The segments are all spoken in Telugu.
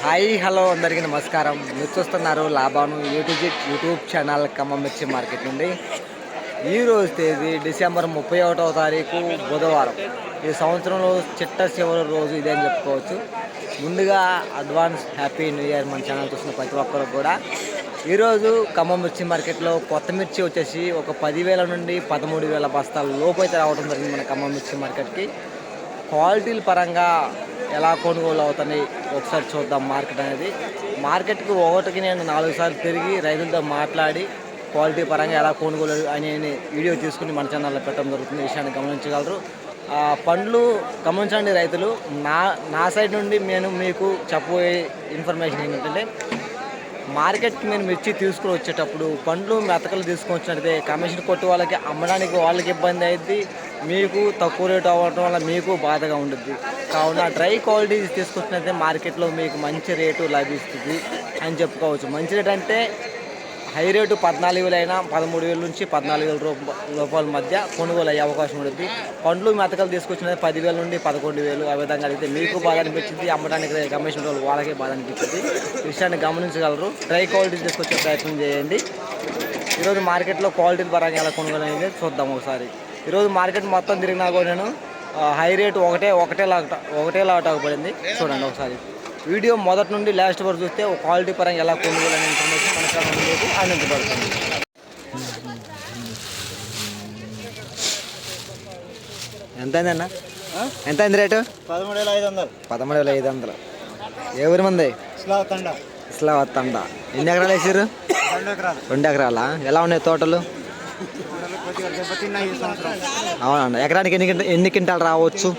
హాయ్ హలో అందరికీ నమస్కారం. మీరు చూస్తున్నారు లాభాను యూట్యూబ్ ఛానల్ ఖమ్మం మిర్చి మార్కెట్ నుండి. ఈరోజు తేదీ డిసెంబర్ 31వ తారీఖు బుధవారం. ఈ సంవత్సరంలో చిట్ట చివరి రోజు ఇదే అని చెప్పుకోవచ్చు. ముందుగా అడ్వాన్స్ హ్యాపీ న్యూ ఇయర్ మన ఛానల్ చూసిన ప్రతి ఒక్కరికి కూడా. ఈరోజు ఖమ్మం మిర్చి మార్కెట్లో కొత్త మిర్చి వచ్చేసి ఒక 10,000 నుండి 13,000 బస్తాల లోపు అయితే రావడం జరిగింది మన ఖమ్మం మిర్చి మార్కెట్కి. క్వాలిటీల పరంగా ఎలా కొనుగోలు అవుతాయి ఒకసారి చూద్దాం. మార్కెట్కి ఒకటికి నేను 4 సార్లు తిరిగి రైతులతో మాట్లాడి క్వాలిటీ పరంగా ఎలా కొనుగోలు అని వీడియో తీసుకుని మన ఛానల్లో పెట్టడం జరుగుతుంది. విషయాన్ని గమనించగలరు. పండ్లు గమనించండి రైతులు. నా సైడ్ నుండి నేను మీకు చెప్పబోయే ఇన్ఫర్మేషన్ ఏంటంటే, మార్కెట్కి నేను మిర్చి తీసుకుని వచ్చేటప్పుడు పండ్లు మెతకలు తీసుకొని వచ్చినట్టయితే కమిషన్ కొట్టి వాళ్ళకి అమ్మడానికి వాళ్ళకి ఇబ్బంది అయింది, మీకు తక్కువ రేటు అవ్వడం వల్ల మీకు బాధగా ఉంటుంది. కావున డ్రై క్వాలిటీస్ తీసుకొచ్చినట్లయితే మార్కెట్లో మీకు మంచి రేటు లభిస్తుంది అని చెప్పుకోవచ్చు. మంచి రేటు అంటే హై రేటు 14,000 అయినా 13,000 నుంచి 14,000 రూపాయల మధ్య కొనుగోలు అయ్యే అవకాశం ఉంటుంది. పండ్లు మెతకలు తీసుకొచ్చినది 10,000 నుండి 11,000 ఆ విధంగా అయితే మీకు బాగా అనిపించింది, అమ్మడానికి కమిషన్ వాళ్ళు వాళ్ళకే బాగా అనిపించింది. ఈ విషయాన్ని గమనించగలరు. డ్రై క్వాలిటీస్ తీసుకొచ్చే ప్రయత్నం చేయండి. ఈరోజు మార్కెట్లో క్వాలిటీల పరంగా ఎలా కొనుగోలు అనేది చూద్దాం ఒకసారి. ఈరోజు మార్కెట్ మొత్తం తిరిగినా కూడా నేను హై రేటు ఒకటేలా పడింది. చూడండి ఒకసారి వీడియో మొదటి నుండి లాస్ట్ వరకు చూస్తే క్వాలిటీ పరంగా ఎలా కొనుగోలు అనే ఇన్ఫర్మేషన్ మన ఛానల్లోకి అందించబడుతుంది. ఎంత అయిందన్న? ఎంత అయింది రేటు? 13,500. ఏ ఊరి మంది? ఇస్లావత్ తండ. ఎన్ని ఎకరాలు వేసారు? 2 ఎకరాలా? ఎలా ఉన్నాయి తోటలు? అవునండి. ఎకరానికి ఎన్ని క్వింటాలు రావచ్చు?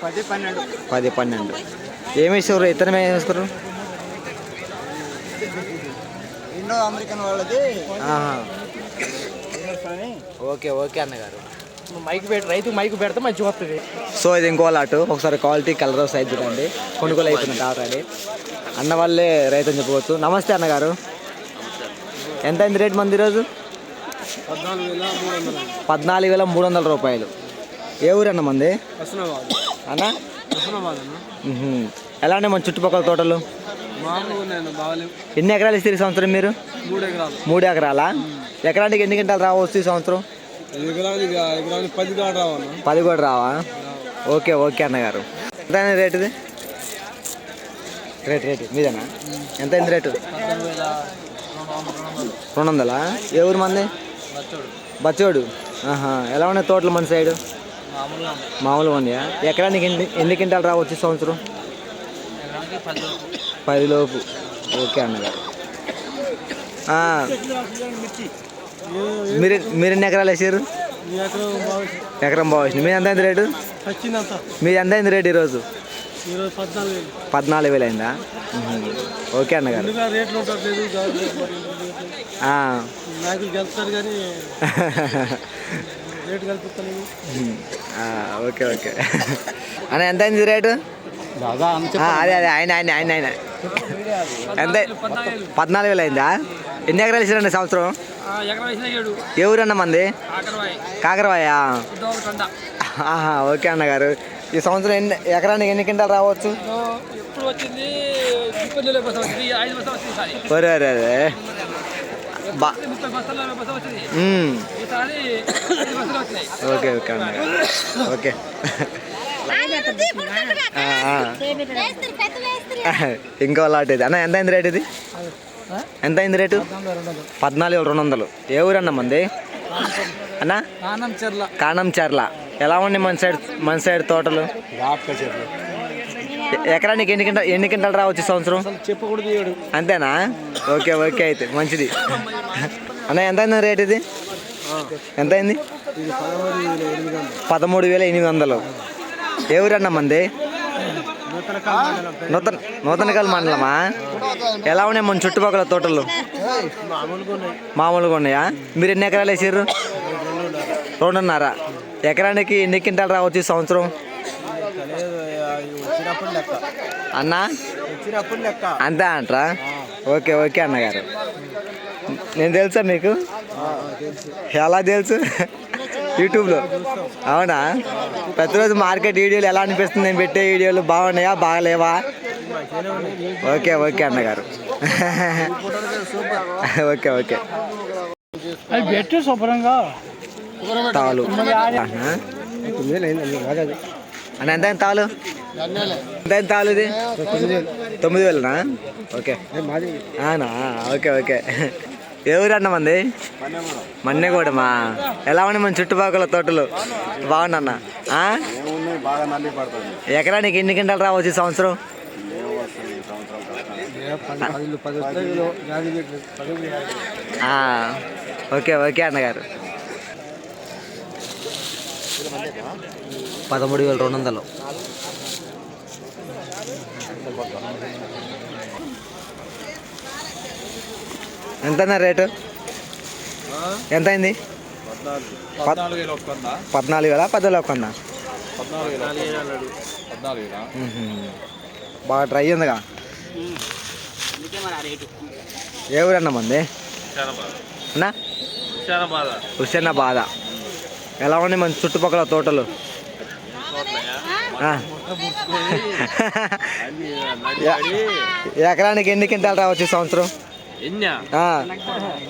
10-12. ఏమి వేసారు? ఇతరం ఏమి వేసుకోరు? అమెరికన్ వాళ్ళది. ఓకే అన్నగారు. రైతు మైకు పెడితే మంచిగా వస్తుంది. సో ఇది ఇంకో లాటు. ఒకసారి క్వాలిటీ కలర్ సైజ్ చూడండి. కొనుగోలు అయిపోయింది ఆల్రెడీ. అన్న వాళ్ళే రైతు అని చెప్పవచ్చు. నమస్తే అన్నగారు. ఎంత అయింది రేట్ మంది ఈరోజు? 14,300 రూపాయలు. ఏ ఊరు అన్న మంది? అన్న ఎలా ఉన్నాయి మన చుట్టుపక్కల తోటలు? ఎన్ని ఎకరాలు ఇస్తారు ఈ సంవత్సరం మీరు? 3 ఎకరాలా? ఎకరానికి ఎన్ని క్వింటాలు రావచ్చు ఈ సంవత్సరం? 10 కూడా రావా? ఓకే అన్నగారు. ఎంత రేట్ ఇది? రేట్ మీదేనా? ఎంత అయింది రేటు? 200. ఏ ఊరు మంది? బచ్చోడు. ఎలా ఉన్నాయి తోటలు మన సైడు? మామూలుగా ఉన్నాయా? ఎకరానికి ఎన్ని క్వింటాలు రావచ్చు ఈ సంవత్సరం? 10 లోపు. ఓకే అన్నగారు. మీరు ఎన్ని ఎకరాలు వేసారు? ఎకరం బాగుంది. మీరు ఎంత అయింది రేటు? మీరు ఎంత అయింది రేటు ఈరోజు? 14,000 అయిందా? ఓకే అన్నగారు. ఓకే అన్న ఎంత అయింది రేటు? అదే ఆయన ఎంత? 14,000 అయిందా? ఎన్ని ఎకరాలు ఇచ్చారండి సంవత్సరం? ఏ ఊరు అన్న మంది? కాకరవాయ. ఓకే అన్నగారు. ఈ సంవత్సరం ఎకరానికి ఎన్ని క్వింటాలు రావచ్చు? అరే ఓకే అన్నగారు. ఓకే ఇంకో లాట్ ఇది. అన్న ఎంత అయింది రేటు ఇది? ఎంత అయింది రేటు? 14,200. ఏ ఊరు అన్న మంది? అన్న కానంచెర్ల. ఎలా ఉన్నాయి మన సైడ్ తోటలు? ఎకరానికి ఎన్ని క్వింటాలు రావచ్చు ఈ సంవత్సరం? అంతేనా? ఓకే అయితే మంచిది. అన్న ఎంత అయింది రేట్ ఇది? ఎంత అయింది? 13,800. ఏ ఊరు అన్న మంది? నూతనకల్ మండలమా? ఎలా ఉన్నాయి మన చుట్టుపక్కల తోటలు? మామూలుగా ఉన్నాయా? మీరు ఎన్ని ఎకరాలు వేసారు? 2.5. ఎకరానికి ఎన్ని క్వింటాలు రావచ్చు ఈ సంవత్సరం? అన్నా అంతే అంటారా? ఓకే అన్నగారు. నేను తెలుసా మీకు? ఎలా తెలుసు? యూట్యూబ్లో. అవునా? ప్రతిరోజు మార్కెట్ వీడియోలు ఎలా అనిపిస్తుంది? నేను పెట్టే వీడియోలు బాగున్నాయా బాగలేవా? ఓకే ఓకే అన్నగారు. Okay okay. అది పెట్టు శుభ్రంగా తాలు అన్న ఎంత తాలు ఎంత తాలు ఇది 9,000నా? ఓకే అవునా? Okay okay. ఏ ఊరు అన్న మంది? మన్నెగూడమా? ఎలా ఉన్నాయి మన చుట్టుపక్కల తోటలు? బాగున్నా. ఎకరానికి ఎన్ని క్వింటాలు రావచ్చు ఈ సంవత్సరం? ఓకే ఓకే అన్నగారు. 13,200. ఎంత రేటు? ఎంత అయింది? 14,000 10,000 బాగా ట్రై ఉందిగా. ఏ ఊరన్నా మంది? అన్నా హుస్సేనాబాద్. ఎలా ఉన్నాయి మన చుట్టుపక్కల తోటలు? ఎకరానికి ఎన్ని క్వింటాలు రావచ్చు ఈ సంవత్సరం?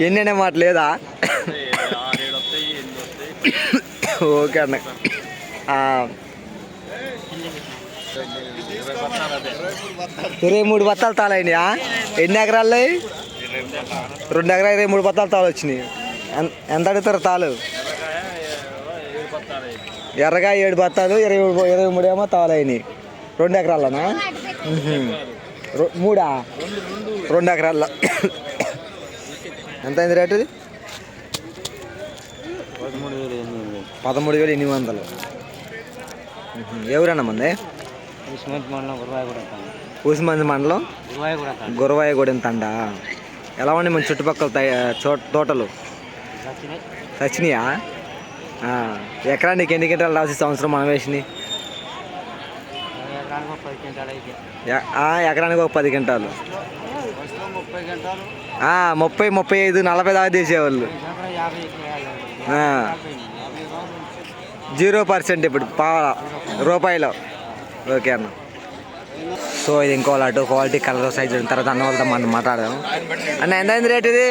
ఎన్ని అనే మాట లేదా? ఓకే అన్న. 23 బత్తాలు తాళైనాయా? ఎన్ని ఎకరాలు? 2 ఎకరాలు 23 బత్తాలు తాళు వచ్చినాయి. ఎంత అడుగుతారు తాళు? ఎర్రగా 7 బత్తాలు 23 ఏమో తాళైనాయి. 2 ఎకరాలనా? 3 2 ఎకరాల్లో ఎంత అయింది రేటు? 13,800. ఎవరన్నా మంది? ఊసిమంది మండలం గురవాయగూడెం తండా. ఎలా ఉన్నాయి మన చుట్టుపక్కల తోటలు? సచ్చినాయా? ఎకరానికి ఎన్ని క్వింటాలు రాసి సంవత్సరం మనం వేసినాయి? ఎకరానికి ఒక 10 క్వింటాలు. 30, 35, 40 దాకా తీసేవాళ్ళు. 0% ఇప్పుడు రూపాయలు. ఓకే అన్న. సో ఇది ఇంకో లాటు క్వాలిటీ కలర్ సైజ్ తర్వాత అన్న వాళ్ళతో మనం మాట్లాడదాం. అన్న ఎంతైంది రేటు ఇది?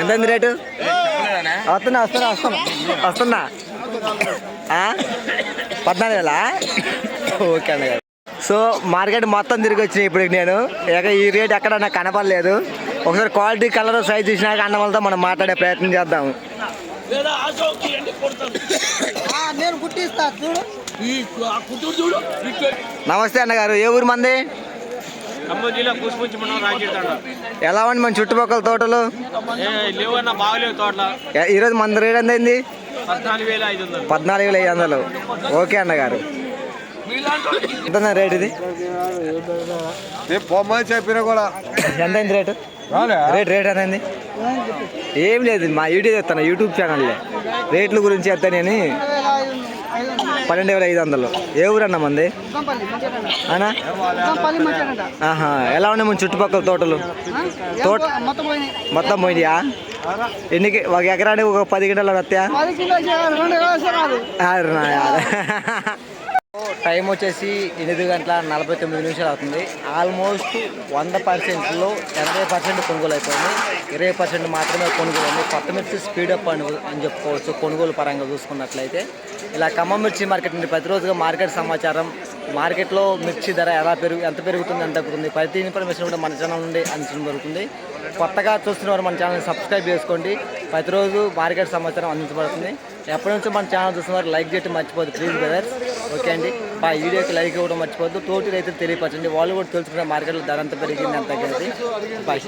ఎంతైంది రేటు? వస్తున్నా 14,000. ఓకే అన్న. సో మార్కెట్ మొత్తం తిరిగి వచ్చినాయి ఇప్పుడు నేను. ఈ రేట్ ఎక్కడ నాకు కనపడలేదు. ఒకసారి క్వాలిటీ కలర్ సైజ్ చూసినాక అన్న వాళ్ళతో మనం మాట్లాడే ప్రయత్నం చేద్దాము. నమస్తే అన్నగారు. ఏ ఊరు మంది? ఎలా ఉంది మన చుట్టుపక్కల తోటలు? ఈరోజు మన రేట్ ఎంత అయింది? 14,500. ఓకే అన్నగారు. ఎంత రేట్ ఇది? చెప్పినా కూడా ఎంత అయింది రేటు? రేట్ ఎంత అయింది? ఏం లేదు, మా యూట్యూబ్ ఛానల్లో రేట్ల గురించి చెప్తానని. 12,500. ఏ ఊరన్నా మంది? అనా ఎలా ఉన్నాయి మన చుట్టుపక్కల తోటలు? మొత్తం పోయినాయా? ఎన్నికి? ఒక ఎకరానికి ఒక 10 క్వింటాలు వస్తాయా? టైం వచ్చేసి 8:49 అవుతుంది. ఆల్మోస్ట్ 100%లో 80% కొనుగోలు అయిపోయింది. 20% మాత్రమే కొనుగోలు ఉంది. కొత్త మిర్చి స్పీడప్ అని చెప్పుకోవచ్చు కొనుగోలు పరంగా చూసుకున్నట్లయితే. ఇలా ఖమ్మం మిర్చి మార్కెట్ నుండి ప్రతిరోజుగా మార్కెట్ సమాచారం, మార్కెట్లో మిర్చి ధర ఎంత పెరుగుతుంది, ఎంత తగ్గుతుంది, ప్రతి ఇన్ఫర్మేషన్ కూడా మన ఛానల్ నుండి అందించడం జరుగుతుంది. కొత్తగా చూస్తున్నవారు మన ఛానల్ని సబ్స్క్రైబ్ చేసుకోండి. ప్రతిరోజు మార్కెట్ సమాచారం అందించబడుతుంది. ఎప్పటి నుంచో మన ఛానల్ చూస్తున్నవారు లైక్ చేయడం మర్చిపోద్దు ప్లీజ్ బ్రదర్స్. ఓకే అండి. వీడియోకి లైక్ ఇవ్వడం మర్చిపోద్దు. తోటి రైతులు తెలియపరచండి, వాళ్ళు కూడా తెలుసుకునే మార్కెట్లో ధర ఎంత పెరిగింది, ఎంత తగ్గింది. బాయ్.